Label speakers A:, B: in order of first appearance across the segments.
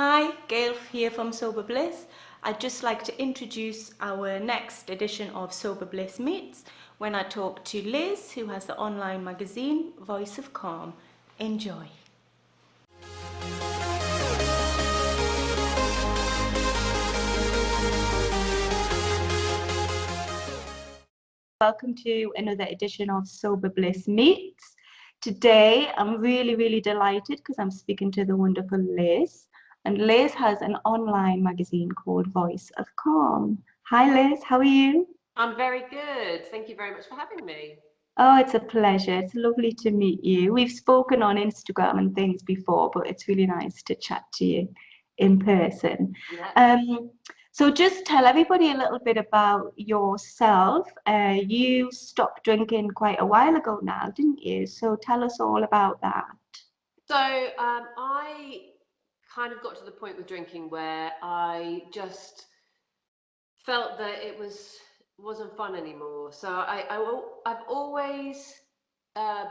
A: Hi, Gail here from Sober Bliss. I'd just like to introduce our next edition of Sober Bliss Meets when I talk to Liz, who has the online magazine Voice of Calm. Enjoy. Welcome to another edition of Sober Bliss Meets. Today, I'm really delighted because I'm speaking to the wonderful Liz. And Liz has an online magazine called Voice of Calm. Hi, Liz. How are you?
B: I'm very good. Thank you very much for having me.
A: Oh, it's a pleasure. It's lovely to meet you. We've spoken on Instagram and things before, but it's really nice to chat to you in person.
B: Yeah.
A: So just tell everybody a little bit about yourself. You stopped drinking quite a while ago now, didn't you? So tell us all about that.
B: So I kind of got to the point with drinking where I just felt that wasn't fun anymore. So I've always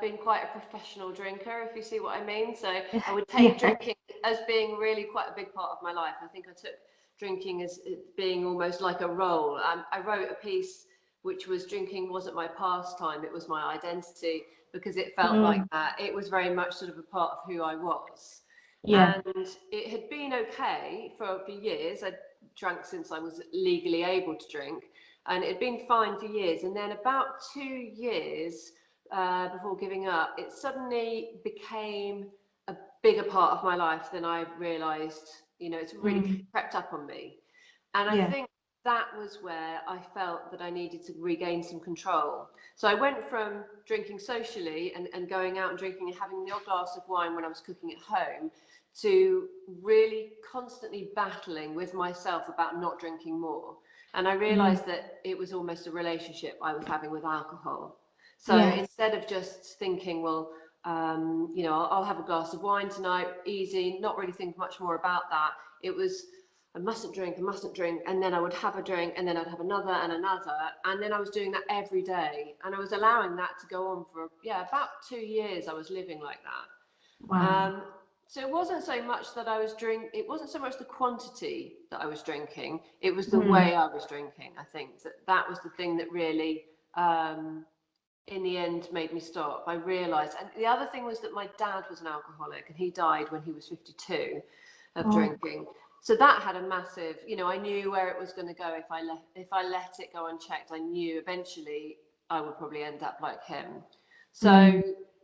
B: been quite a professional drinker, if you see what I mean. So I would take
A: Yeah.
B: drinking as being really quite a big part of my life. I think I took drinking as it being almost like a role. I wrote a piece which was drinking wasn't my pastime, it was my identity, because it felt like that. It was very much sort of a part of who I was.
A: Yeah.
B: And it had been okay for years. I drank since I was legally able to drink, and it had been fine for years. And then about 2 years before giving up, it suddenly became a bigger part of my life than I realised. It's really crept up on me. And I
A: Yeah.
B: think that was where I felt that I needed to regain some control. So I went from drinking socially and going out and drinking and having the odd glass of wine when I was cooking at home to really constantly battling with myself about not drinking more. And I realized that it was almost a relationship I was having with alcohol. So
A: Yes.
B: instead of just thinking, well, I'll have a glass of wine tonight, easy, not really think much more about that. It was, I mustn't drink, and then I would have a drink, and then I'd have another and another, and then I was doing that every day, and I was allowing that to go on for about 2 years. I was living like that.
A: Wow.
B: So it wasn't so much that it wasn't so much the quantity that I was drinking, it was the
A: Mm.
B: way I was drinking. I think that was the thing that really in the end made me stop. I realized, and the other thing was that my dad was an alcoholic, and he died when he was 52 of
A: Oh,
B: drinking. So that had a massive, I knew where it was going to go if I let it go unchecked. I knew eventually I would probably end up like him. So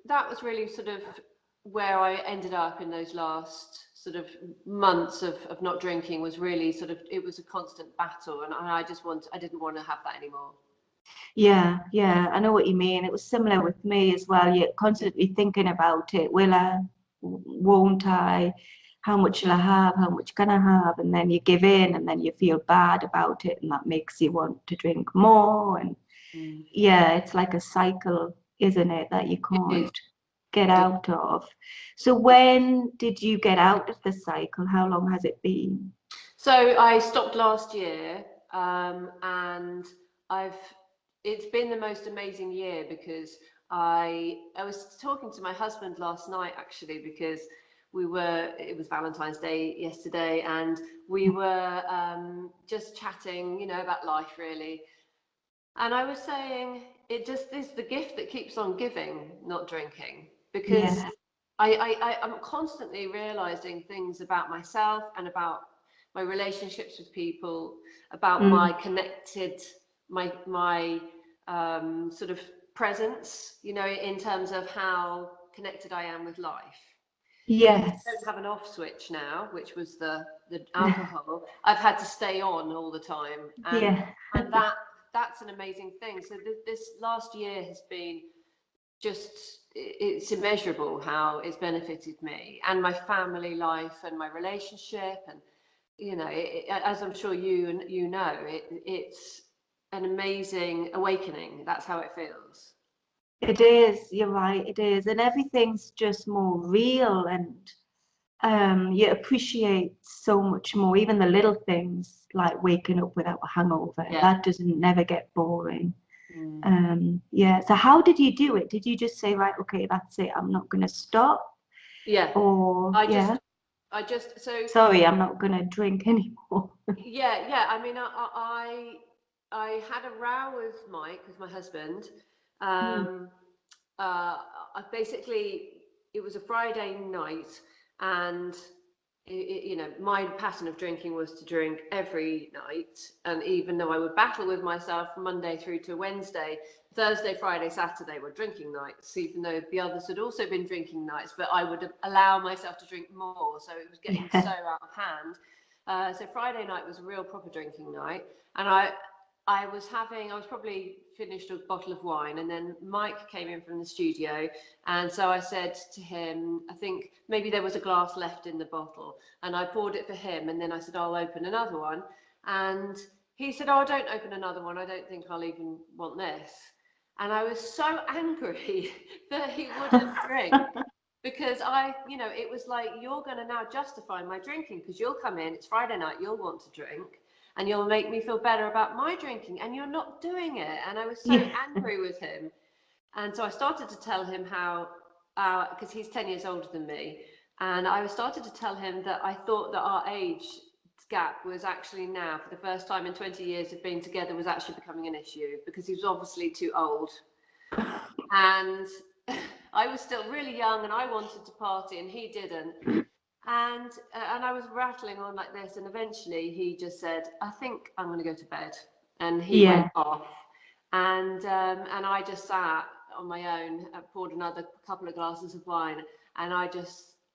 B: that was really sort of where I ended up in those last sort of months of not drinking. Was really sort of, it was a constant battle, and I didn't want to have that anymore.
A: yeah, I know what you mean. It was similar with me as well. You're constantly thinking about it. Will I? Won't I? How much shall I have? How much can I have? And then you give in, and then you feel bad about it, and that makes you want to drink more. And yeah, it's like a cycle, isn't it, that you
B: It is.
A: can't get out of. So when did you get out of the cycle? How long has it been?
B: So I stopped last year, and I've it's been the most amazing year because I was talking to my husband last night, actually, because it was Valentine's Day yesterday, and we were just chatting, about life, really. And I was saying it just is the gift that keeps on giving, not drinking, because
A: Yeah.
B: I'm constantly realizing things about myself and about my relationships with people, about my connected, my sort of presence, in terms of how connected I am with life. Because I don't
A: Yes.
B: have an off switch now, which was the alcohol. I've had to stay on all the time,
A: Yeah.
B: and that's an amazing thing. So this last year has been it's immeasurable how it's benefited me and my family life and my relationship, and as I'm sure you know, it's an amazing awakening. That's how it feels.
A: It is, you're right, it is. And everything's just more real and you appreciate so much more, even the little things like waking up without a hangover.
B: Yeah.
A: That doesn't never get boring. Yeah. So how did you do it? Did you just say, right, okay, that's it, I'm not gonna stop?
B: Yeah.
A: Or
B: I just
A: yeah.
B: I just so
A: Sorry, I'm not gonna drink anymore.
B: yeah. I mean, I had a row with Mike, with my husband.
A: Mm.
B: Um, basically, it was a Friday night, and my pattern of drinking was to drink every night. And even though I would battle with myself from Monday through to Wednesday, Thursday, Friday, Saturday were drinking nights, even though the others had also been drinking nights, but I would allow myself to drink more. So it was getting so
A: Yeah.
B: out of hand. So Friday night was a real proper drinking night. And I was probably finished a bottle of wine, and then Mike came in from the studio. And so I said to him, I think maybe there was a glass left in the bottle, and I poured it for him. And then I said, I'll open another one. And he said, oh, don't open another one. I don't think I'll even want this. And I was so angry that he wouldn't drink, because it was like, you're going to now justify my drinking because you'll come in, it's Friday night, you'll want to drink and you'll make me feel better about my drinking, and you're not doing it. And I was so
A: Yeah.
B: angry with him. And so I started to tell him how, because he's 10 years older than me, and I started to tell him that I thought that our age gap was actually now, for the first time in 20 years of being together, was actually becoming an issue, because he was obviously too old. And I was still really young and I wanted to party and he didn't. And I was rattling on like this, and eventually he just said, I think I'm going to go to bed. And he went
A: Yeah.
B: off. And I just sat on my own, poured another couple of glasses of wine, and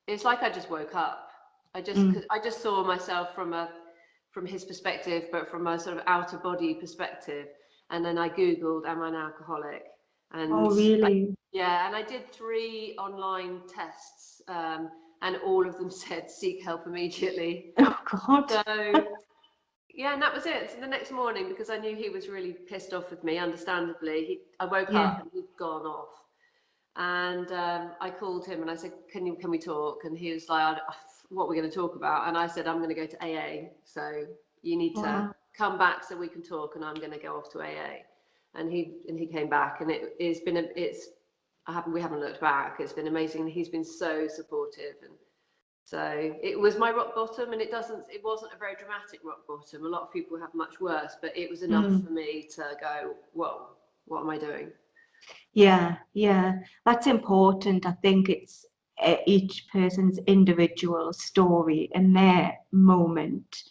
B: it's like I just woke up.
A: Mm.
B: I just saw myself from his perspective, but from a sort of outer body perspective. And then I Googled, am I an alcoholic?
A: Oh,
B: And
A: really?
B: yeah, and I did 3 online tests, and all of them said seek help immediately.
A: Oh, God.
B: So yeah, and that was it. So the next morning, because I knew he was really pissed off with me, understandably, I woke
A: Yeah.
B: up and he'd gone off. And I called him and I said, can we talk? And he was like, what are we going to talk about? And I said, I'm going to go to AA. So you need to
A: Wow.
B: come back so we can talk, and I'm going to go off to AA. And he came back, and we haven't looked back. It's been amazing. He's been so supportive. And so it was my rock bottom, and it wasn't a very dramatic rock bottom. A lot of people have much worse, but it was enough
A: Mm.
B: for me to go, whoa, what am I doing?
A: Yeah, yeah, that's important. I think it's each person's individual story and their moment.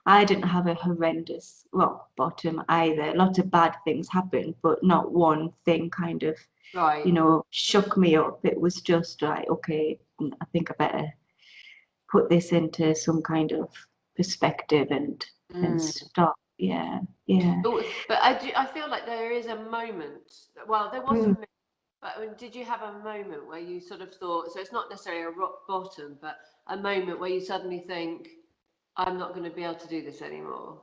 A: I didn't have a horrendous rock bottom either. Lots of bad things happened, but not one thing kind of,
B: Right.
A: shook me up. It was just like, okay, I think I better put this into some kind of perspective and
B: Mm.
A: stop. Yeah, yeah.
B: But I feel like there is a moment. Well, there was a
A: Mm.
B: moment, but did you have a moment where you sort of thought, so it's not necessarily a rock bottom, but a moment where you suddenly think, I'm not going to be able to do this anymore?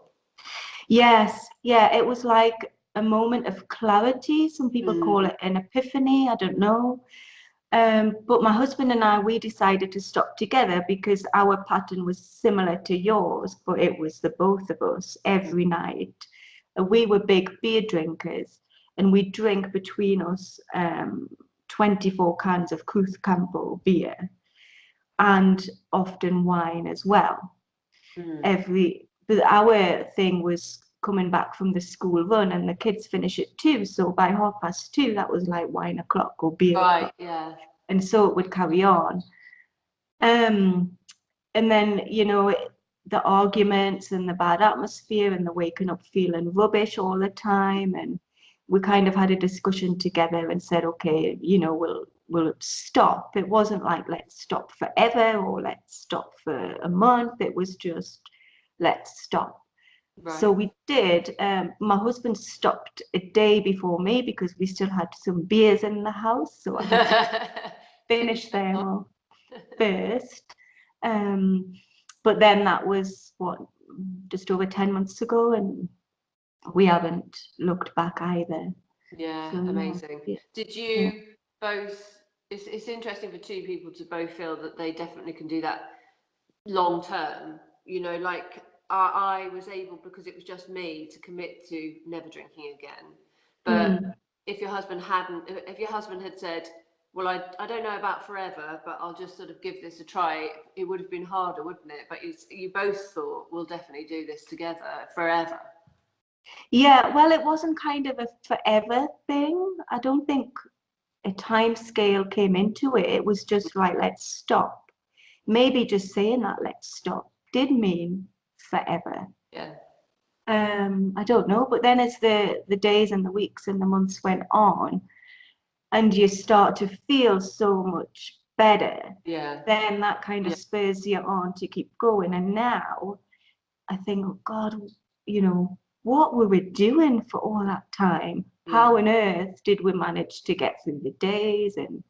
A: Yes, yeah, it was like a moment of clarity. Some people call
B: Mm.
A: it an epiphany, I don't know. But my husband and I, we decided to stop together because our pattern was similar to yours, but it was the both of us every night. We were big beer drinkers, and we drink between us 24 cans of Cruz Campo beer and often wine as well.
B: Mm.
A: But our thing was coming back from the school run, and the kids finish at 2, so by 2:30 that was like wine o'clock or beer
B: Right,
A: o'clock,
B: yeah.
A: and so it would carry on. um and then the arguments and the bad atmosphere and the waking up feeling rubbish all the time, and we kind of had a discussion together and said, okay, we'll stop. It wasn't like let's stop forever or let's stop for a month. It was just let's stop. So
B: Right.
A: we did. My husband stopped a day before me because we still had some beers in the house, so I had to
B: Finish
A: finish
B: them
A: them
B: off.
A: off first. But then that was just over 10 months ago, and we haven't looked back either.
B: Yeah,
A: So
B: amazing.
A: yeah,
B: Did
A: yeah,
B: you both, it's interesting for two people to both feel that they definitely can do that long term, like I was able, because it was just me, to commit to never drinking again.
A: yeah.
B: But if your husband had said, well, I don't know about forever, but I'll just sort of give this a try. It would have been harder, wouldn't it? But you both thought, we'll definitely do this together forever.
A: Yeah, well, it wasn't kind of a forever thing. I don't think a time scale came into it. It was just right, let's stop. Maybe just saying that let's stop did mean forever.
B: Yeah.
A: I don't know. But then as the days and the weeks and the months went on, and you start to feel so much better,
B: Yeah.
A: then that kind of
B: Yeah.
A: spurs you on to keep going. And now I think, oh God, you know, what were we doing for all that time?
B: Yeah.
A: How on earth did we manage to get through the days? And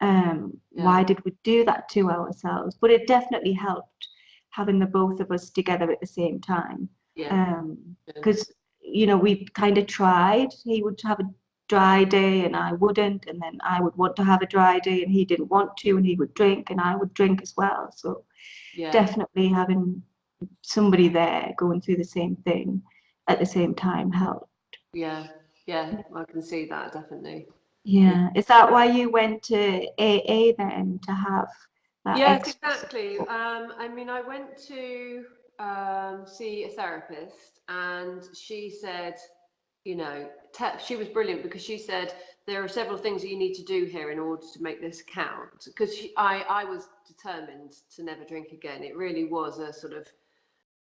B: Yeah.
A: why did we do that to ourselves? But it definitely helped having the both of us together at the same time.
B: Yeah.
A: Because, you know, we kind of tried. He would have a dry day and I wouldn't. And then I would want to have a dry day and he didn't want to. And he would drink and I would drink as well. So
B: Yeah.
A: definitely having somebody there going through the same thing at the same time helped.
B: Yeah. Yeah. I can see that definitely.
A: Yeah. Is that why you went to AA then, to have that
B: Yes,
A: extra
B: exactly.
A: support?
B: I mean, I went to see a therapist, and she said, you know, she was brilliant because she said there are several things that you need to do here in order to make this count. Because I was determined to never drink again. It really was a sort of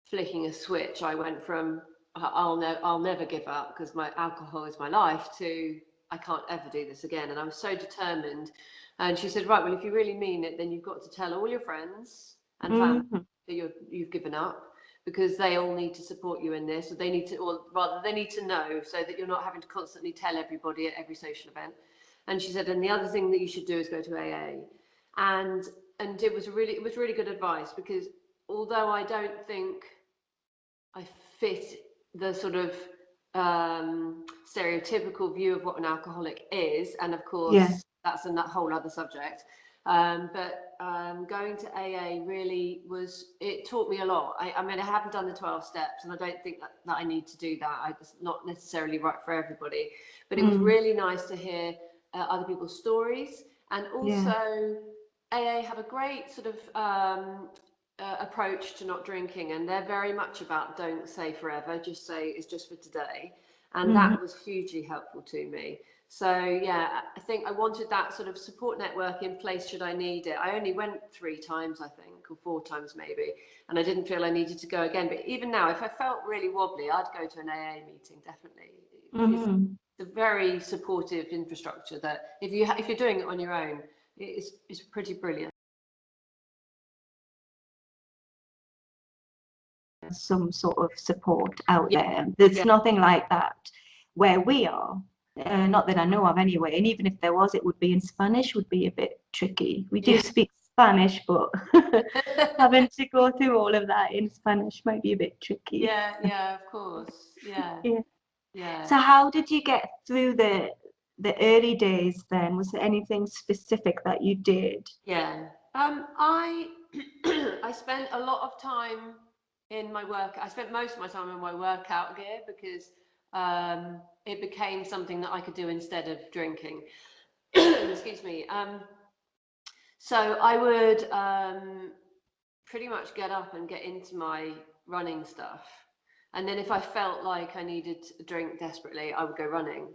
B: flicking a switch. I went from I'll never give up because my alcohol is my life to I can't ever do this again. And I was so determined. And she said, right, well, if you really mean it, then you've got to tell all your friends and family
A: Mm-hmm.
B: that you've given up, because they all need to support you in this, or they need to, or rather, they need to know, so that you're not having to constantly tell everybody at every social event. And she said, and the other thing that you should do is go to AA. And it was really good advice, because although I don't think I fit the sort of stereotypical view of what an alcoholic is, and of
A: Yeah.
B: course that's a whole other subject. But going to AA really it taught me a lot. I mean, I haven't done the 12 steps, and I don't think that I need to do that. It's not necessarily right for everybody, but it was
A: Mm.
B: really nice to hear other people's stories, and
A: Yeah.
B: also AA have a great sort of approach to not drinking, and they're very much about don't say forever, just say it's just for today. And
A: Mm-hmm.
B: that was hugely helpful to me. So yeah, I think I wanted that sort of support network in place should I need it. I only went 3 times, I think, or 4 times maybe, and I didn't feel I needed to go again. But even now, if I felt really wobbly, I'd go to an AA meeting, definitely. It's
A: Mm-hmm.
B: a very supportive infrastructure that if you're doing it on your own, it's pretty brilliant.
A: Some sort of support out
B: Yeah,
A: there. There's
B: yeah,
A: nothing like that where we are. Not that I know of anyway. And even if there was, it would be in Spanish, would be a bit tricky. We do
B: yeah.
A: speak Spanish, but having to go through all of that in Spanish might be a bit tricky.
B: Yeah, yeah, of course. Yeah,
A: Yeah.
B: yeah,
A: So how did you get through the early days then? Was there anything specific that you did?
B: yeah. I I spent a lot of time in my work. I spent most of my time in my workout gear, because it became something that I could do instead of drinking. Excuse me. So I would pretty much get up and get into my running stuff. And then if I felt like I needed a drink desperately, I would go running.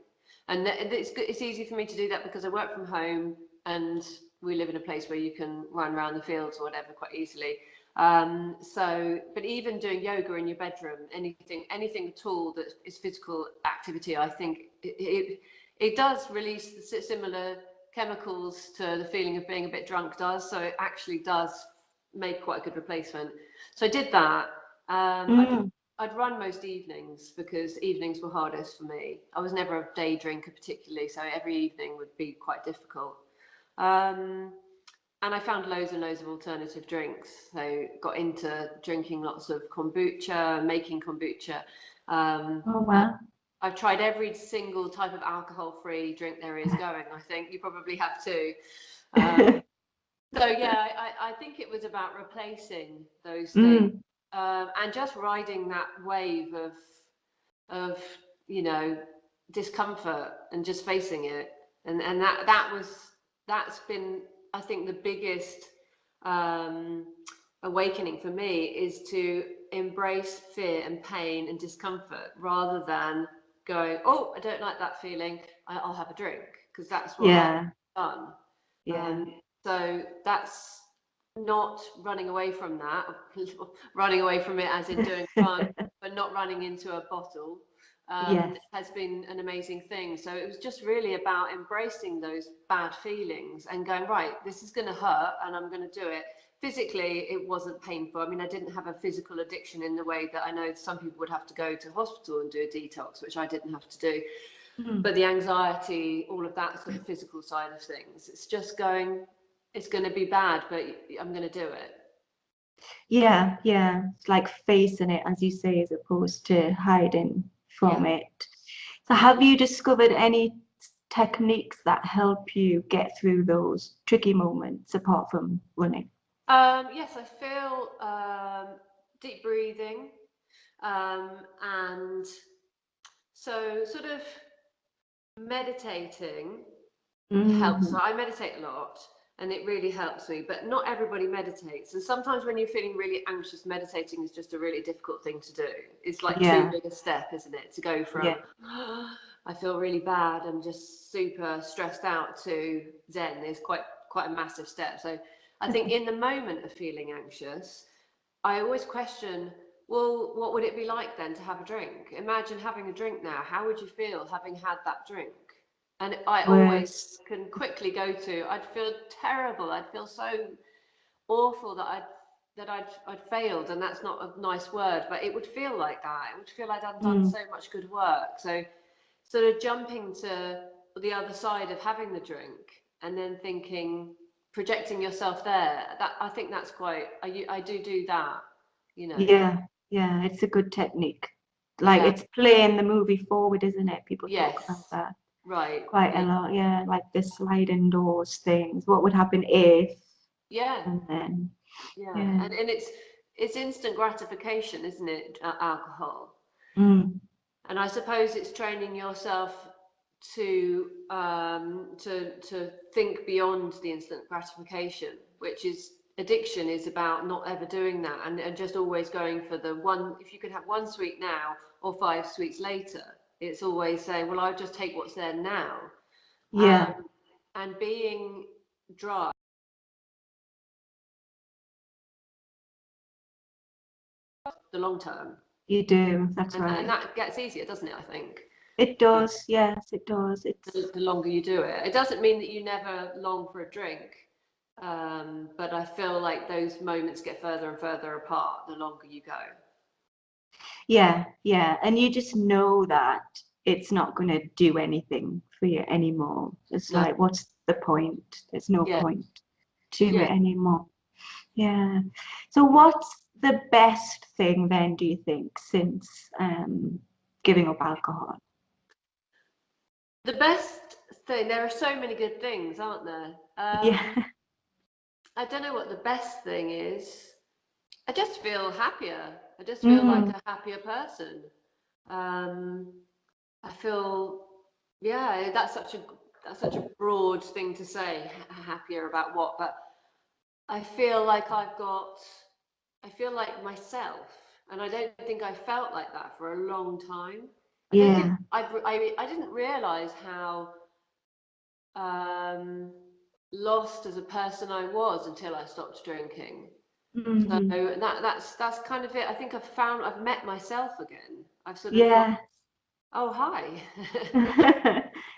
B: And it's easy for me to do that because I work from home, and we live in a place where you can run around the fields or whatever quite easily. But even doing yoga in your bedroom, anything at all that is physical activity, I think it does release the similar chemicals to the feeling of being a bit drunk does. So it actually does make quite a good replacement. So I did that.
A: Mm.
B: I'd run most evenings because evenings were hardest for me. I was never a day drinker particularly, so every evening would be quite difficult. Um, and I found loads and loads of alternative drinks. So got into drinking lots of kombucha, making kombucha.
A: Oh wow.
B: I've tried every single type of alcohol-free drink there is going. I think you probably have too. So yeah, I think it was about replacing those things,
A: Mm.
B: and just riding that wave of you know discomfort and just facing it, and that was that's been, I think, the biggest awakening for me, is to embrace fear and pain and discomfort rather than going, oh, I don't like that feeling, I'll have a drink, because that's what I've
A: Yeah.
B: done.
A: Yeah.
B: So that's not running away from that, running away from it as in doing fun, but not running into a bottle,
A: Yes.
B: has been an amazing thing. So it was just really about embracing those bad feelings and going, right, this is going to hurt and I'm going to do it. Physically, it wasn't painful. I mean, I didn't have a physical addiction in the way that I know some people would have to go to hospital and do a detox, which I didn't have to do. But the anxiety, all of that sort of physical side of things, it's just going, it's going to be bad, but I'm going to do it.
A: Yeah, yeah. It's like facing it, as you say, as opposed to hiding from it. So have you discovered any techniques that help you get through those tricky moments apart from running?
B: Yes, I feel deep breathing, and so sort of meditating helps.
A: Hmm.
B: So I meditate a lot and it really helps me, but not everybody meditates. And sometimes when you're feeling really anxious, meditating is just a really difficult thing to do. It's like too
A: Yeah,
B: big a step, isn't it? To go from,
A: yeah,
B: I feel really bad, I'm just super stressed out, to Zen is quite a massive step. So I think in the moment of feeling anxious, I always question, well, what would it be like then to have a drink? Imagine having a drink now. How would you feel having had that drink? And I always
A: worse.
B: can quickly go to, I'd feel terrible. I'd feel so awful that I'd failed, and that's not a nice word, but it would feel like that. It would feel I'd undone
A: Mm.
B: so much good work. So sort of jumping to the other side of having the drink and then thinking, projecting yourself there, that I think that's quite, I do that, you know.
A: Yeah, yeah, it's a good technique. Like
B: Yeah.
A: it's playing the movie forward, isn't it? People talk about
B: Yes.
A: that
B: Right.
A: quite a
B: Yeah.
A: lot. Yeah, like the sliding doors things. What would happen if?
B: Yeah.
A: And then,
B: Yeah.
A: yeah.
B: And it's instant gratification, isn't it? Alcohol.
A: Mm.
B: And I suppose it's training yourself to think beyond the instant gratification, which is, addiction is about not ever doing that, and just always going for the one. If you can have one sweet now or 5 sweets later, it's always saying, well, I'll just take what's there now.
A: Yeah,
B: And being dry, the long term,
A: you do. That's
B: and
A: right.
B: that gets easier, doesn't it? I think.
A: It does. Yes, it does. It's
B: The longer you do it. It doesn't mean that you never long for a drink, but I feel like those moments get further and further apart the longer you go.
A: yeah, yeah. And you just know that it's not going to do anything for you anymore. It's
B: No,
A: like, what's the point? There's no
B: yeah,
A: point to
B: yeah.
A: it anymore. Yeah. So what's the best thing then, do you think, since giving up alcohol?
B: The best thing, there are so many good things, aren't there?
A: Yeah.
B: I don't know what the best thing is. I just feel happier. I just feel like
A: Mm,
B: a happier person. Um, I feel, yeah, that's such a broad thing to say, happier about what, but I feel like I feel like myself, and I don't think I felt like that for a long time. I don't think
A: yeah.
B: I didn't realize how um, lost as a person I was until I stopped drinking. So
A: Hmm.
B: that's kind of it. I think I've met myself again. I've sort of gone,
A: Yeah.
B: oh hi,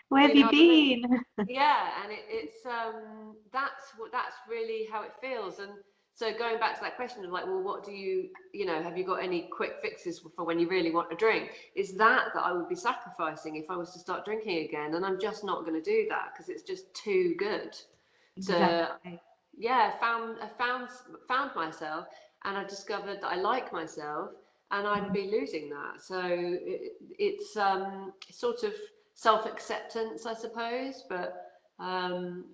A: Where have
B: you know
A: you
B: what I mean?
A: been?
B: Yeah, and it's that's really how it feels. And so going back to that question of like, well, what do you know, have you got any quick fixes for when you really want a drink? Is that I would be sacrificing if I was to start drinking again, and I'm just not going to do that because it's just too good. To
A: Exactly.
B: yeah, I found myself, and I discovered that I like myself, and I'd
A: Mm.
B: be losing that. So it's sort of self-acceptance, I suppose, but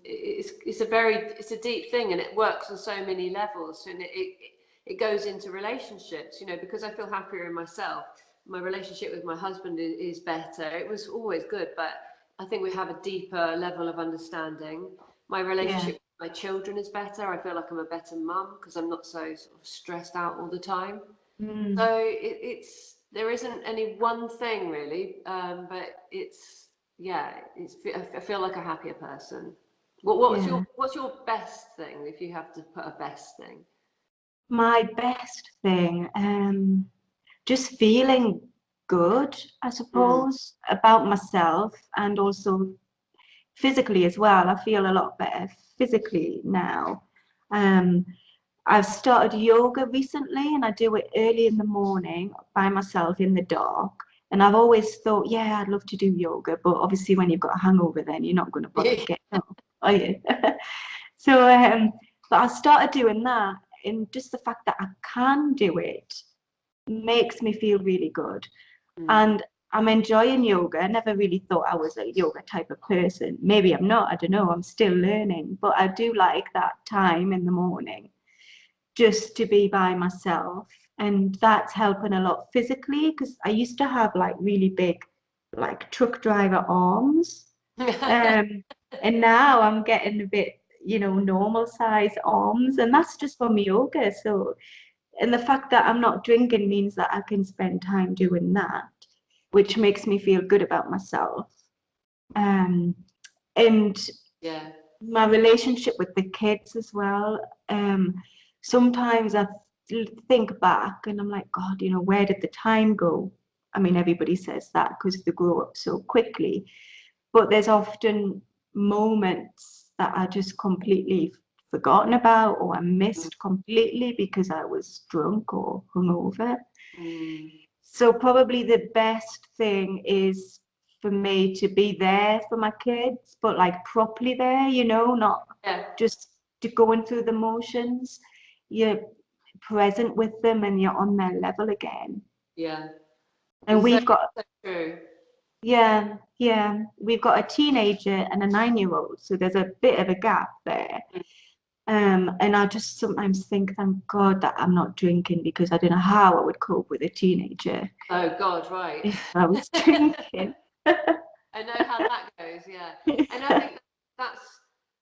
B: it's a deep thing, and it works on so many levels, and it goes into relationships, you know, because I feel happier in myself. My relationship with my husband is better. It was always good, but I think we have a deeper level of understanding. My relationship with my children is better. I feel like I'm a better mum because I'm not so sort of stressed out all the time. So it's there isn't any one thing really, but it's I feel like a happier person. What's your best thing if you have to put a best thing?
A: My best thing, just feeling good, I suppose, about myself, and also physically as well. I feel a lot better physically now. Um, I've started yoga recently, and I do it early in the morning by myself in the dark. And I've always thought, yeah, I'd love to do yoga, but obviously when you've got a hangover, then you're not going to bother getting up, are you? So, but I started doing that, and just the fact that I can do it makes me feel really good. And I'm enjoying yoga. I never really thought I was a yoga type of person. Maybe I'm not, I don't know, I'm still learning, but I do like that time in the morning just to be by myself. And that's helping a lot physically, because I used to have like really big, like truck driver arms. Um, and now I'm getting a bit, normal size arms, and that's just from yoga. So, and the fact that I'm not drinking means that I can spend time doing that, which makes me feel good about myself. Um, and
B: Yeah.
A: my relationship with the kids as well. Sometimes I think back and I'm like, God, where did the time go? I mean, everybody says that because they grow up so quickly, but there's often moments that I just completely forgotten about, or I missed completely because I was drunk or hungover. So probably the best thing is for me to be there for my kids, but like properly there, not just to going through the motions. You're present with them and you're on their level again.
B: Yeah.
A: And
B: It's
A: we've got,
B: so true.
A: yeah, we've got a teenager and a 9-year-old, so there's a bit of a gap there. And I just sometimes think, thank God that I'm not drinking, because I don't know how I would cope with a teenager
B: Oh God, right.
A: if I was drinking.
B: I know how that goes, yeah. And I think that's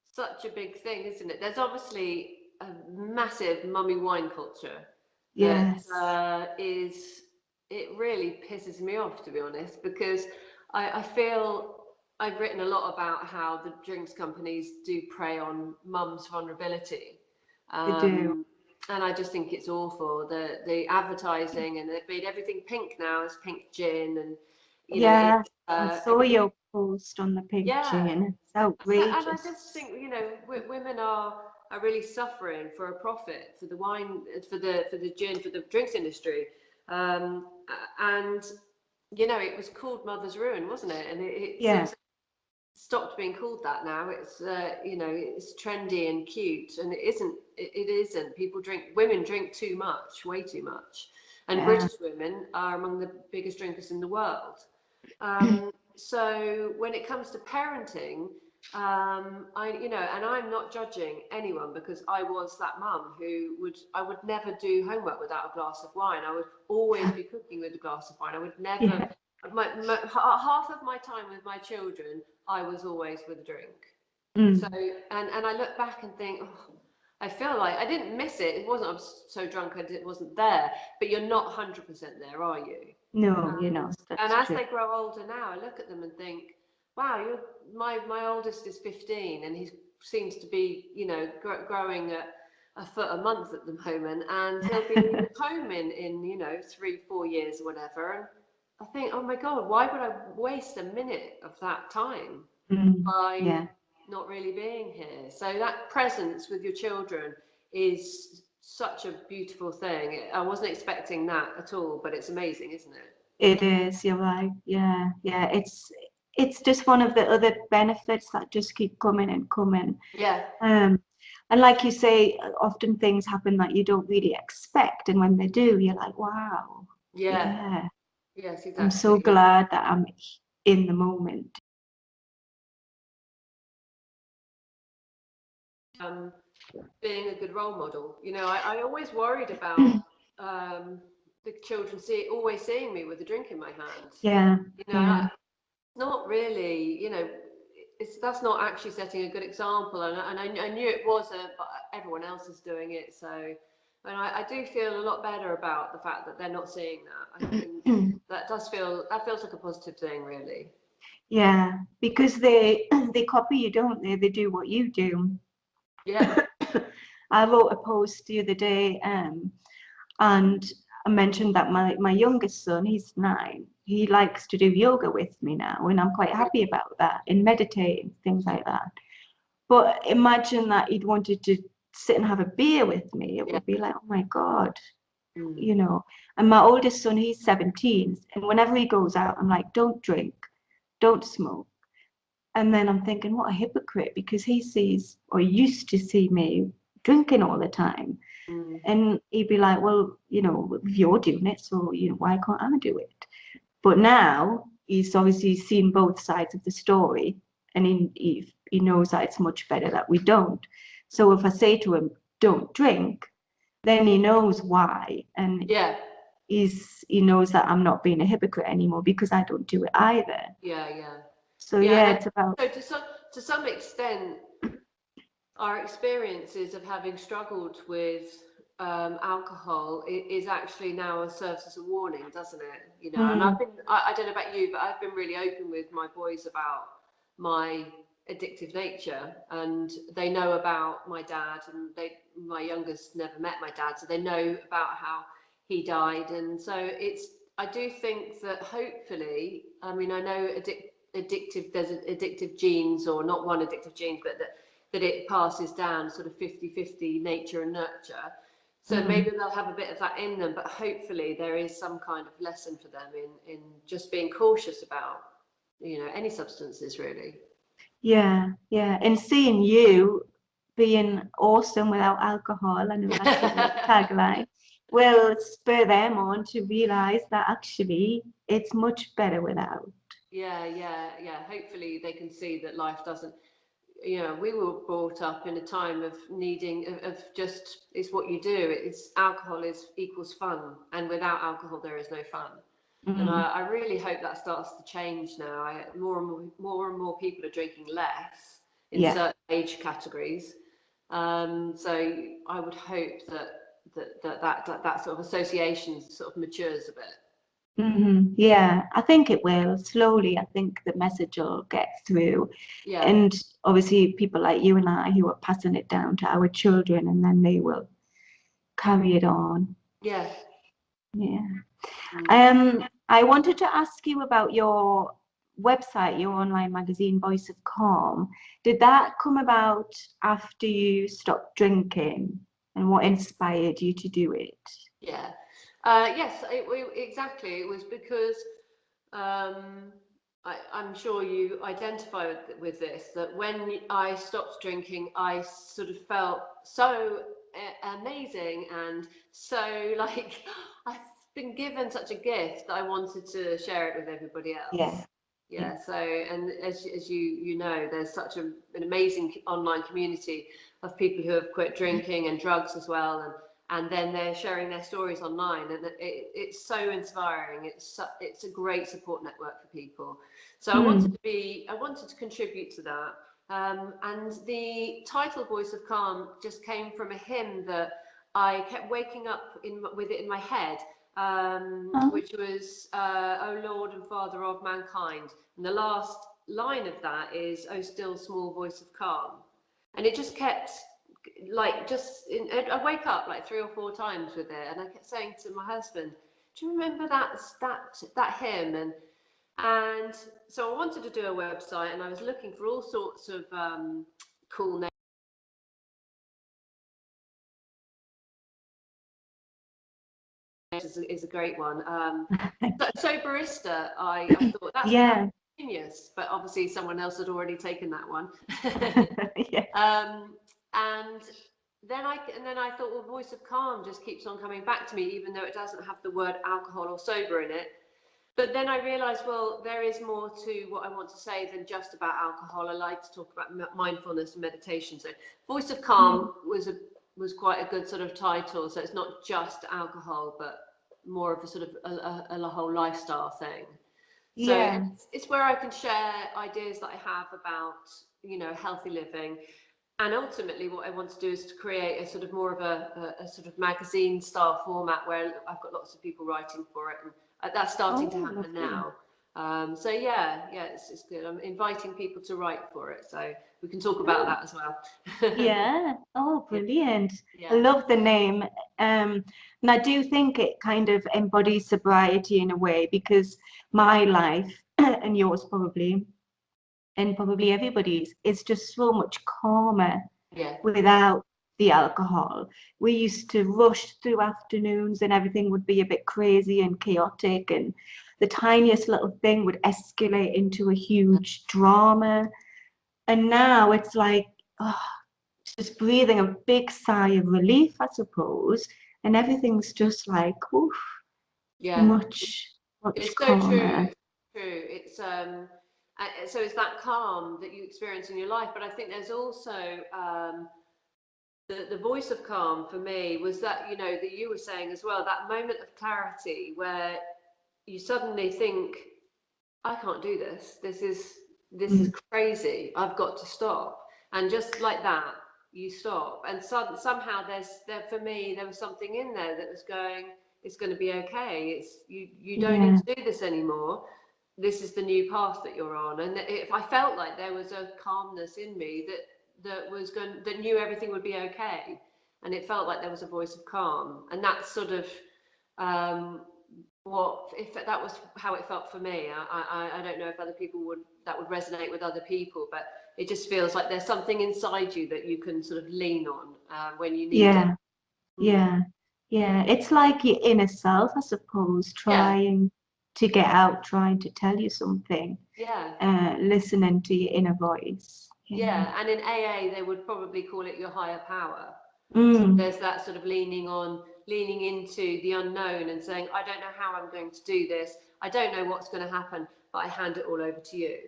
B: such a big thing, isn't it? There's obviously a massive mummy wine culture that
A: Yes,
B: it really pisses me off, to be honest, because I feel I've written a lot about how the drinks companies do prey on mum's vulnerability.
A: they do.
B: And I just think it's awful. The advertising, and they've made everything pink now. It's pink gin, and
A: Yeah,
B: it's
A: I saw your post on the pink
B: yeah.
A: gin. It's
B: And I
A: outrageous.
B: just think, women are really suffering for a profit for the wine, for the gin, for the drinks industry, and it was called Mother's Ruin, wasn't it? And it
A: Yeah,
B: seems stopped being called that now. It's it's trendy and cute, and it isn't. It isn't. Women drink too much, way too much, and
A: yeah,
B: British women are among the biggest drinkers in the world. So when it comes to parenting, and I'm not judging anyone, because I was that mum who I would never do homework without a glass of wine. I would always be cooking with a glass of wine. I would never.
A: yeah.
B: Half of my time with my children, I was always with a drink. So,
A: Mm.
B: and I look back and think, oh, I feel like I didn't miss it. It wasn't, I was so drunk it wasn't there, but you're not 100% there, are you?
A: No, you're
B: And,
A: not.
B: and
A: That's
B: as
A: true.
B: they grow older now, I look at them and think, wow, my oldest is 15, and he seems to be, growing a foot a month at the moment, and he'll be home in 3-4 years or whatever. And I think, oh my God, why would I waste a minute of that time by
A: Yeah,
B: not really being here? So that presence with your children is such a beautiful thing. I wasn't expecting that at all, but it's amazing, isn't it?
A: it is. You're right. Yeah, yeah. It's just one of the other benefits that just keep coming and coming.
B: Yeah.
A: And like you say, often things happen that you don't really expect, and when they do, you're like, wow,
B: Yeah.
A: yeah.
B: Yes,
A: I'm so
B: exactly.
A: glad that I'm in the moment.
B: Um, Being a good role model. I always worried about the children always seeing me with a drink in my hand.
A: Yeah,
B: And
A: yeah,
B: not really, that's not actually setting a good example, and I knew it wasn't, but everyone else is doing it. So, and I do feel a lot better about the fact that they're not seeing that. I think that feels like a positive thing, really.
A: Yeah, because they they copy you, don't they? They do what you do.
B: Yeah.
A: I wrote a post the other day, and I mentioned that my youngest son, he's 9, he likes to do yoga with me now, and I'm quite happy about that, and meditating, things like that. But imagine that he'd wanted to sit and have a beer with me. It
B: Yeah.
A: would be like, oh my God,
B: Mm.
A: you know. And my oldest son, he's 17, and whenever he goes out, I'm like, don't drink, don't smoke. And then I'm thinking, what a hypocrite, because he sees or used to see me drinking all the time.
B: Mm.
A: And he'd be like, well, you're doing it, so why can't I do it? But now he's obviously seen both sides of the story, and he knows that it's much better that we don't. So if I say to him, don't drink, then he knows why, and
B: Yeah.
A: he knows that I'm not being a hypocrite anymore because I don't do it either.
B: Yeah. Yeah.
A: So
B: Yeah.
A: yeah,
B: And
A: it's about
B: so to some extent, our experiences of having struggled with alcohol is actually now serves as a warning, doesn't it? And I don't know about you, but I've been really open with my boys about my addictive nature, and they know about my dad, and my youngest never met my dad, so they know about how he died. And so I do think that hopefully, I mean, I know there's addictive genes, or not one addictive gene, but that it passes down sort of 50-50 nature and nurture. So maybe they'll have a bit of that in them, but hopefully there is some kind of lesson for them in just being cautious about, any substances, really.
A: yeah, and seeing you being awesome without alcohol, I know that's your tagline, will spur them on to realize that actually it's much better without.
B: Yeah. Hopefully they can see that life doesn't, we were brought up in a time of needing of just, it's what you do. It's alcohol is equals fun, and without alcohol there is no fun. And I really hope that starts to change now. More and more people are drinking less in
A: Yeah.
B: certain age categories. So I would hope that sort of association sort of matures a bit.
A: Yeah, I think it will slowly. I think the message will get through.
B: Yeah.
A: And obviously, people like you and I who are passing it down to our children, and then they will carry it on.
B: Yeah.
A: Yeah.
B: Mm.
A: I wanted to ask you about your website, your online magazine, Voice of Calm. Did that come about after you stopped drinking, and what inspired you to do it?
B: Yeah. Yes, exactly. It was because I'm sure you identify with this, that when I stopped drinking, I sort of felt so amazing, and so like I've been given such a gift that I wanted to share it with everybody
A: Yeah.
B: else. Yeah. So, and as you know, there's such an amazing online community of people who have quit drinking and drugs as well, and then they're sharing their stories online, and it's so inspiring. It's a great support network for people. So I wanted to contribute to that. And the title Voice of Calm just came from a hymn that I kept waking up with it in my head, which was "O Lord and Father of Mankind." And the last line of that is "O still small voice of calm." And it just kept I wake up like 3 or 4 times with it, and I kept saying to my husband, "Do you remember that hymn?" And so I wanted to do a website, and I was looking for all sorts of cool names. Is a great one. Soberista, I thought that's
A: Yeah.
B: genius, but obviously someone else had already taken that one.
A: Yeah.
B: And then I thought, well, Voice of Calm just keeps on coming back to me, even though it doesn't have the word alcohol or sober in it. But then I realized, well, there is more to what I want to say than just about alcohol. I like to talk about mindfulness and meditation. So Voice of Calm was quite a good sort of title. So it's not just alcohol, but more of a sort of a whole lifestyle thing. So
A: Yeah.
B: it's where I can share ideas that I have about, healthy living. And ultimately what I want to do is to create a sort of more of a sort of magazine style format where I've got lots of people writing for it, and that's starting to
A: Oh,
B: happen
A: lovely.
B: now. So yeah, it's good. I'm inviting people to write for it, so we can talk about
A: Oh,
B: that as well.
A: yeah. Oh,
B: Yeah,
A: brilliant. I
B: yeah,
A: love the name. And I do think it kind of embodies sobriety in a way because my life and yours probably, and probably everybody's, is just so much calmer
B: yeah,
A: without the alcohol. We used to rush through afternoons and everything would be a bit crazy and chaotic, and the tiniest little thing would escalate into a huge drama. And now it's like, oh, just breathing a big sigh of relief, I suppose, and everything's just like, oof,
B: yeah.
A: much, much
B: It's so
A: calmer.
B: true. True. So it's that calm that you experience in your life, but I think there's also the voice of calm for me was that, that you were saying as well, that moment of clarity where you suddenly think, I can't do this. This is
A: Mm,
B: crazy. I've got to stop. And just like that, you stop. And somehow there for me there was something in there that was going, it's going to be okay. You don't need
A: yeah,
B: to do this anymore. This is the new path that you're on. And if I felt like there was a calmness in me that knew everything would be okay, and it felt like there was a voice of calm, and that's sort of um, what if that was how it felt for me. I don't know if other people would resonate with other people, but it just feels like there's something inside you that you can sort of lean on when you need it.
A: yeah,
B: Mm.
A: yeah, yeah. It's like your inner self, I suppose,
B: Yeah,
A: trying to get out, trying to tell you something,
B: yeah,
A: listening to your inner voice. Yeah.
B: yeah. And in AA, they would probably call it your higher power. So
A: Mm,
B: there's that sort of leaning into the unknown and saying, I don't know how I'm going to do this. I don't know what's going to happen, but I hand it all over to you.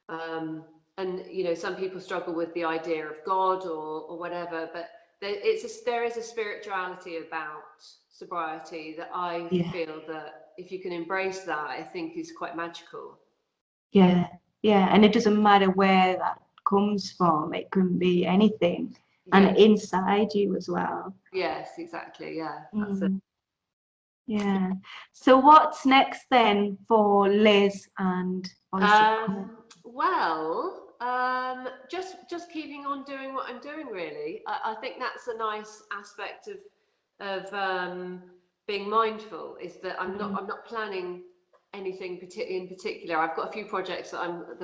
B: Um, and some people struggle with the idea of God or whatever, but there is a spirituality about sobriety that I
A: yeah,
B: feel that if you can embrace that, I think is quite magical.
A: yeah, yeah. And it doesn't matter where that comes from. It can be anything, and
B: Yes,
A: inside you as well.
B: yes, exactly. Yeah, that's it.
A: Mm, yeah. So what's next then for Liz and Voice of Calm?
B: Just keeping on doing what I'm doing. Really, I think that's a nice aspect of being mindful. Is that
A: Mm,
B: I'm not planning anything in particular. I've got a few projects that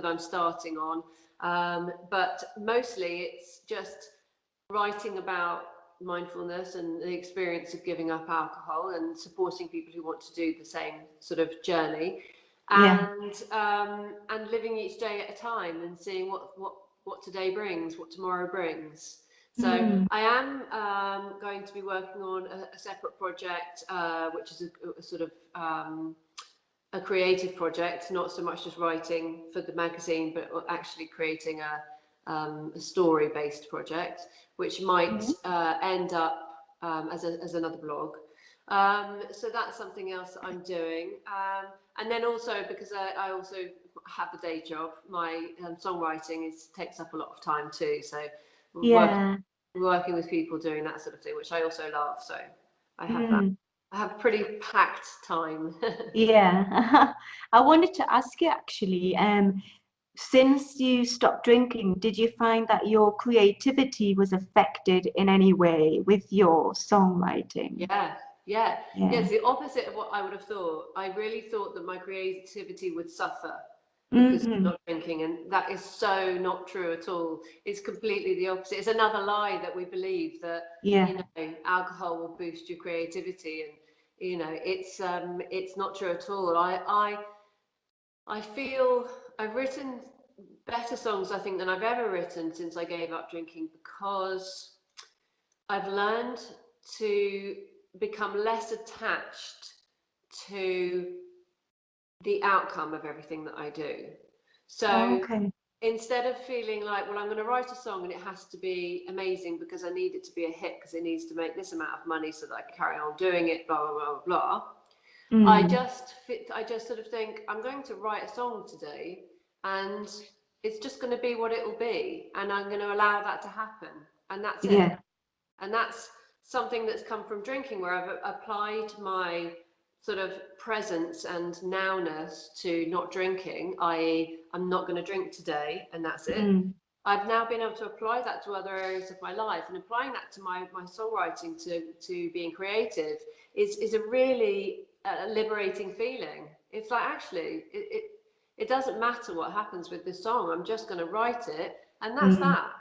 B: I'm starting on, but mostly it's just writing about mindfulness and the experience of giving up alcohol and supporting people who want to do the same sort of journey,
A: yeah.
B: and living each day at a time and seeing what today brings, what tomorrow brings. So
A: Mm,
B: I am going to be working on a separate project, which is a sort of a creative project, not so much just writing for the magazine, but actually creating a story-based project, which might
A: mm,
B: end up as another blog. So that's something else that I'm doing. And then also, because I also have a day job, my songwriting takes up a lot of time too. So work,
A: yeah.
B: working with people doing that sort of thing, which I also love. So I have that.
A: Mm,
B: I have pretty packed time.
A: yeah. I wanted to ask you actually, since you stopped drinking, did you find that your creativity was affected in any way with your songwriting?
B: Yeah, yeah, yeah.
A: Yeah.
B: It's the opposite of what I would have thought. I really thought that my creativity would suffer because of
A: Mm-hmm.
B: not drinking, and that is so not true at all. It's completely the opposite. It's another lie that we believe that
A: Yeah.
B: alcohol will boost your creativity, and it's not true at all. I feel I've written better songs, I think, than I've ever written since I gave up drinking, because I've learned to become less attached to the outcome of everything that I do. So
A: Okay.
B: instead of feeling like, well, I'm going to write a song and it has to be amazing because I need it to be a hit because it needs to make this amount of money so that I can carry on doing it, blah, blah, blah, blah. I just sort of think, I'm going to write a song today, and it's just going to be what it will be, and I'm going to allow that to happen, and that's it.
A: Yeah.
B: And that's something that's come from drinking, where I've applied my sort of presence and nowness to not drinking, i.e. I'm not going to drink today, and that's it. I've now been able to apply that to other areas of my life, and applying that to my songwriting, to being creative is a really liberating feeling. It's like, actually, it doesn't matter what happens with this song. I'm just going to write it, and that's that.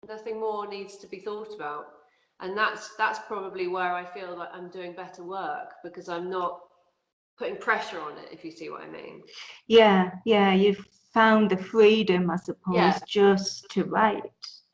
B: Nothing more needs to be thought about. And that's probably where I feel like I'm doing better work, because I'm not putting pressure on it, if you see what I mean.
A: Yeah, you've found the freedom, I suppose, just to write,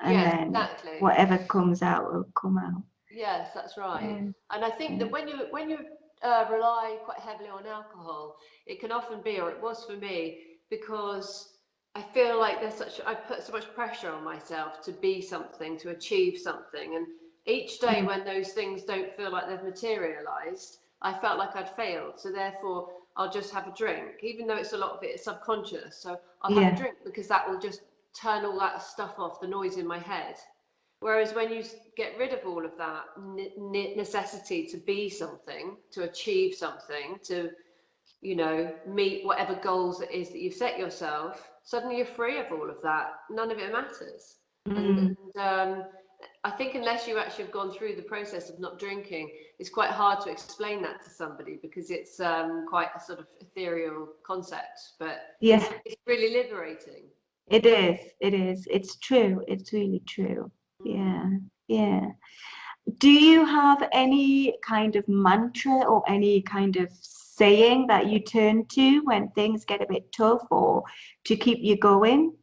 A: and then
B: exactly.
A: whatever comes out will come out.
B: Yes, that's right. And I think that when you rely quite heavily on alcohol, it can often be, or it was for me, because I feel like I put so much pressure on myself to be something, to achieve something, and each day when those things don't feel like they've materialized, I felt like I'd failed. So therefore, I'll just have a drink, even though it's a lot of it is subconscious. So I'll have a drink, because that will just turn all that stuff off, the noise in my head. Whereas when you get rid of all of that necessity to be something, to achieve something, to, meet whatever goals it is that you've set yourself, suddenly you're free of all of that. None of it matters. And I think unless you actually have gone through the process of not drinking, it's quite hard to explain that to somebody, because it's quite a sort of ethereal concept. But it's really liberating.
A: It is. It's true. It's really true. Yeah. Do you have any kind of mantra or any kind of saying that you turn to when things get a bit tough, or to keep you going?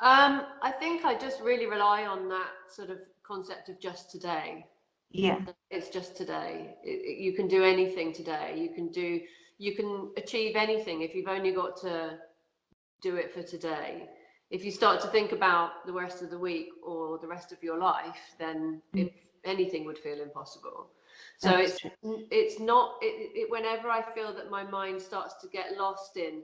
B: I think I just really rely on that sort of concept of just today.
A: Yeah.
B: It's just today. You can do anything today. You can achieve anything if you've only got to do it for today. If you start to think about the rest of the week or the rest of your life, then if anything would feel impossible. So it's not, whenever I feel that my mind starts to get lost in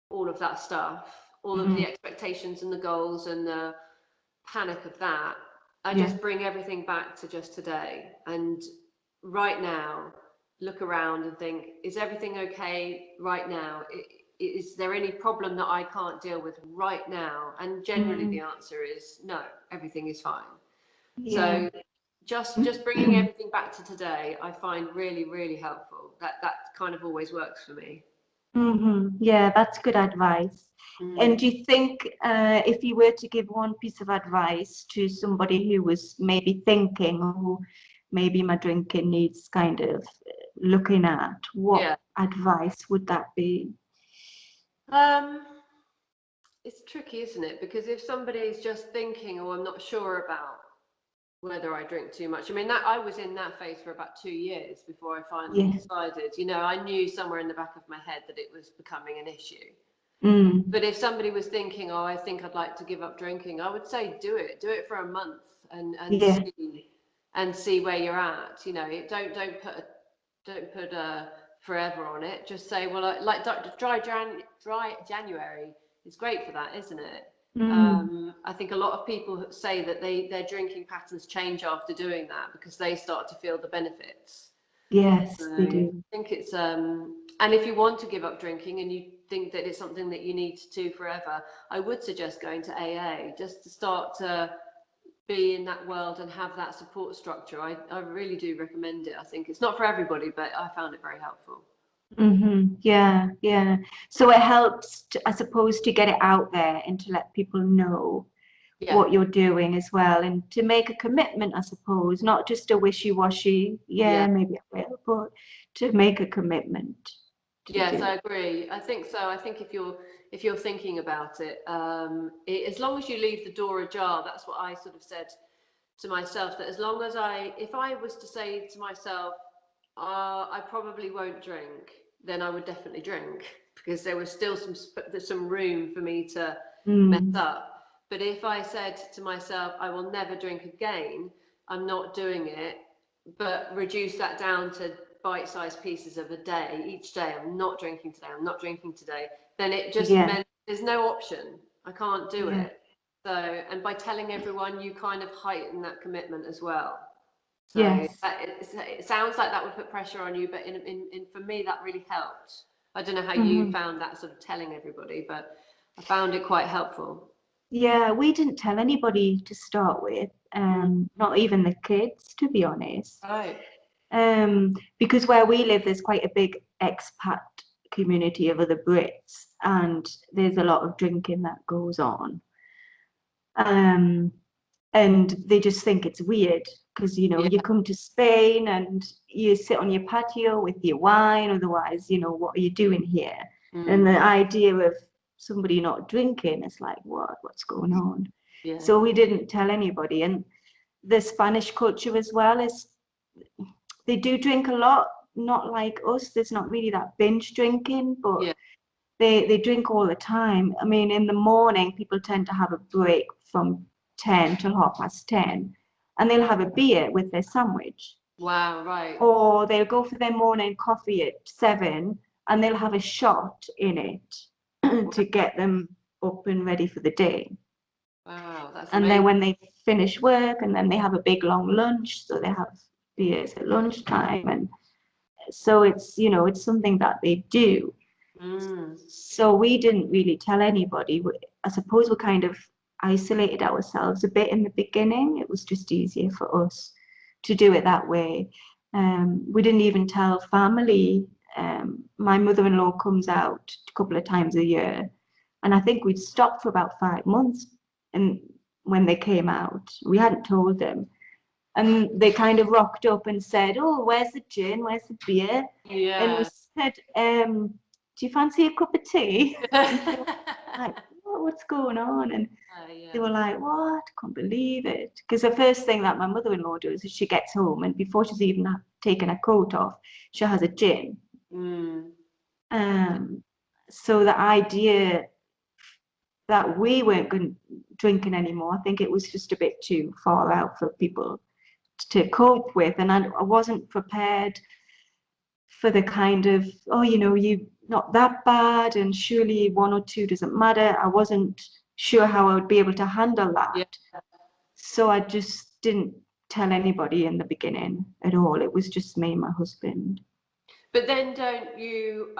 B: all of that stuff, all of the expectations and the goals and the panic of that, I just bring everything back to just today. And right now, look around and think, is everything okay right now? Is there any problem that I can't deal with right now? And generally the answer is no, everything is fine. So just bringing everything back to today, I find really, really helpful. That kind of always works for me.
A: Yeah, that's good advice. And do you think if you were to give one piece of advice to somebody who was maybe thinking, oh, maybe my drinking needs kind of looking at, what advice would that be?
B: It's tricky, isn't it? Because if somebody is just thinking, oh, I'm not sure about whether I drink too much. I mean, that I was in that phase for about 2 years before I finally decided. I knew somewhere in the back of my head that it was becoming an issue. But if somebody was thinking, oh, I think I'd like to give up drinking, I would say do it for a month and see where you're at. Don't put a forever on it. Just say, well, like dry January is great for that, isn't it? I think a lot of people say that their drinking patterns change after doing that, because they start to feel the benefits.
A: Yes,
B: So
A: they do.
B: I think it's and if you want to give up drinking and you think that it's something that you need to do forever, I would suggest going to AA, just to start to be in that world and have that support structure. I really do recommend it. I think it's not for everybody, but I found it very helpful.
A: Yeah. So it helps, I suppose, to get it out there and to let people know what you're doing as well, and to make a commitment, I suppose, not just a wishy-washy, maybe I will, but to make a commitment.
B: Yes, I agree. I think so. I think if you're thinking about it, as long as you leave the door ajar, that's what I sort of said to myself, that as long as if I was to say to myself, I probably won't drink, then I would definitely drink, because there was still some room for me to mess up. But if I said to myself, I will never drink again, I'm not doing it, but reduce that down to bite-sized pieces of a day, each day, I'm not drinking today, I'm not drinking today, then it just
A: Yeah.
B: meant there's no option. I can't do
A: Yeah.
B: it. So, and by telling everyone, you kind of heighten that commitment as well. So
A: Yes.
B: it sounds like that would put pressure on you, but for me, that really helped. I don't know how you
A: Mhm.
B: found that, sort of telling everybody, but I found it quite helpful.
A: Yeah, we didn't tell anybody to start with, not even the kids, to be honest.
B: Right.
A: Because where we live, there's quite a big expat community of other Brits, and there's a lot of drinking that goes on. And they just think it's weird because, you know,
B: Yeah.
A: you come to Spain and you sit on your patio with your wine, otherwise, you know, what are you doing here? And the idea of somebody not drinking is like, what's going on?
B: Yeah.
A: So we didn't tell anybody. And the Spanish culture as well is they do drink a lot, not like us. There's not really that binge drinking, but
B: Yeah.
A: they drink all the time. I mean, in the morning, people tend to have a break from 10 till 10:30, and they'll have a beer with their sandwich.
B: Wow. Right.
A: Or they'll go for their morning coffee at 7, and they'll have a shot in it to get them up and ready for the day.
B: Wow. That's
A: And
B: amazing.
A: then when they finish work, and then they have a big long lunch, so they have beers at lunchtime. And so it's, you know, it's something that they do. So we didn't really tell anybody. I suppose we kind of isolated ourselves a bit in the beginning. It was just easier for us to do it that way. We didn't even tell family. My mother-in-law comes out a couple of times a year, and I think we'd stopped for about 5 months. And when they came out, we hadn't told them. And they kind of rocked up and said, "Oh, where's the gin? Where's the beer?" And we
B: Yeah.
A: said, "Do you fancy a cup of tea?" And they were like, what's going on? And
B: Yeah.
A: they were like, "What? Can't believe it." Because the first thing that my mother-in-law does is she gets home, and before she's even taken her coat off, she has a gin. So the idea that we weren't drinking anymore, I think it was just a bit too far out for people to cope with. And I wasn't prepared for the kind of, oh, you know, you not that bad, and surely one or two doesn't matter. I wasn't sure how I would be able to handle that.
B: Yeah.
A: So I just didn't tell anybody in the beginning at all. It was just me and my husband.
B: But then don't you?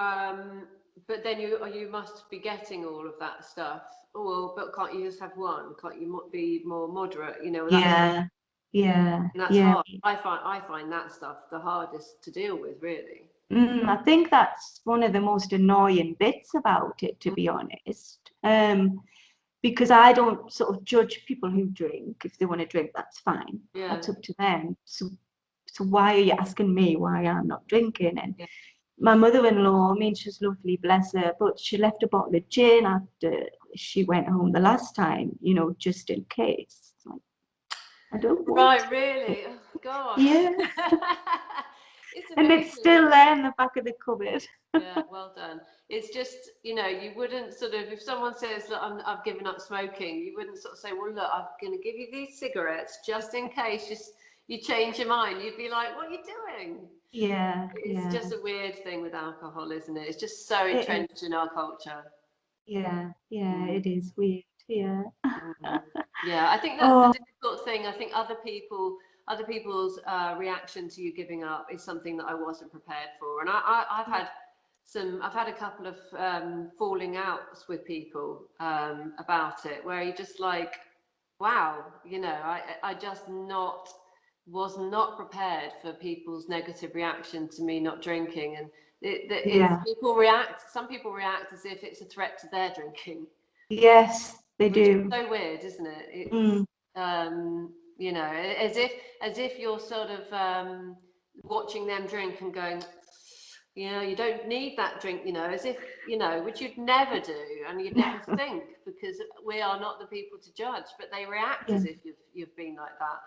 B: But then you must be getting all of that stuff. Oh, well, but can't you just have one? Can't you be more moderate? You know,
A: Yeah, yeah,
B: that's
A: yeah.
B: hard. I find that stuff the hardest to deal with, really.
A: I think that's one of the most annoying bits about it, to be honest. Because I don't sort of judge people who drink. If they want to drink, that's fine.
B: Yeah.
A: That's up to them. So why are you asking me why I'm not drinking? And
B: Yeah.
A: my mother-in-law, I mean, she's lovely, bless her, but she left a bottle of gin after she went home the last time, you know, just in case. It's like, I don't want
B: Right,
A: it.
B: really? Oh, gosh.
A: Yeah.
B: It's
A: And
B: amazing.
A: it's still there in the back of the cupboard.
B: Yeah, well done. It's just, you know, you wouldn't sort of, if someone says, look, I've given up smoking, you wouldn't sort of say, well, look, I'm going to give you these cigarettes just in case you change your mind. You'd be like, what are you doing?
A: Yeah,
B: It's
A: yeah.
B: just a weird thing with alcohol, isn't it? It's just so
A: It is.
B: entrenched in our culture.
A: Yeah, yeah, it is weird. Yeah.
B: Yeah, I think that's the
A: Oh,
B: difficult thing. I think other people's reaction to you giving up is something that I wasn't prepared for. And I've had a couple of falling outs with people about it, where you're just like, wow, you know, I just was not prepared for people's negative reaction to me not drinking. And
A: yeah.
B: some people react as if it's a threat to their drinking.
A: Yes, they
B: Which is
A: do.
B: so weird, isn't it?
A: Mm,
B: You know, as if you're sort of watching them drink and going, you know, you don't need that drink, you know, as if, you know, which you'd never do and you'd never think, because we are not the people to judge, but they react
A: yeah,
B: as if you've been like that.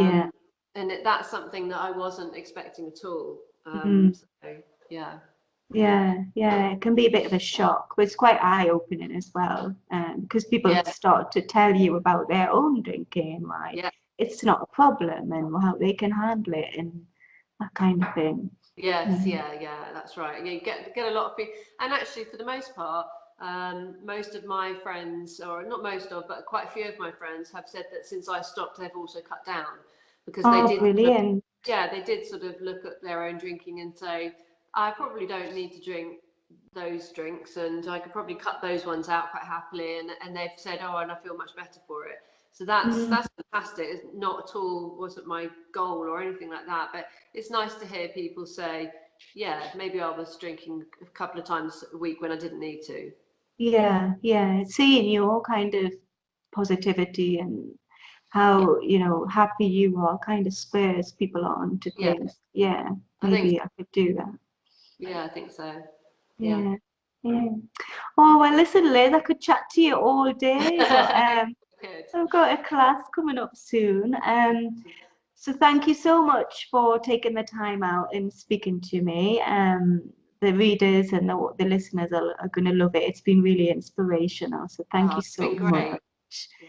A: yeah.
B: And that's something that I wasn't expecting at all.
A: Mm,
B: So yeah.
A: yeah, yeah. It can be a bit of a shock, but it's quite eye-opening as well. Because people
B: Yeah,
A: start to tell you about their own drinking, why
B: yeah.
A: it's not a problem, and how they can handle it, and that kind of thing.
B: Yes, yeah, that's right. You get a lot of people, and actually, for the most part, most of my friends, or not most of, but quite a few of my friends have said that since I stopped, they've also cut down because they
A: Oh,
B: did,
A: brilliant.
B: yeah, they did sort of look at their own drinking and say, I probably don't need to drink those drinks, and I could probably cut those ones out quite happily, and they've said, oh, and I feel much better for it. So
A: Mm.
B: that's fantastic. It's not at all wasn't my goal or anything like that, but it's nice to hear people say, yeah, maybe I was drinking a couple of times a week when I didn't need to.
A: Yeah. Seeing your kind of positivity and
B: Yeah,
A: how, happy you are kind of spurs people on to
B: yeah,
A: think, yeah,
B: I think,
A: maybe I could do that.
B: yeah, I think so. Yeah.
A: Yeah. Yeah. Oh, well, listen, Liz, I could chat to you all day, but
B: Good.
A: I've got a class coming up soon. So thank you so much for taking the time out and speaking to me. The readers and the listeners are going to love it. It's been really inspirational. So thank
B: Oh,
A: you
B: it's
A: so
B: been great.
A: much.
B: Yeah.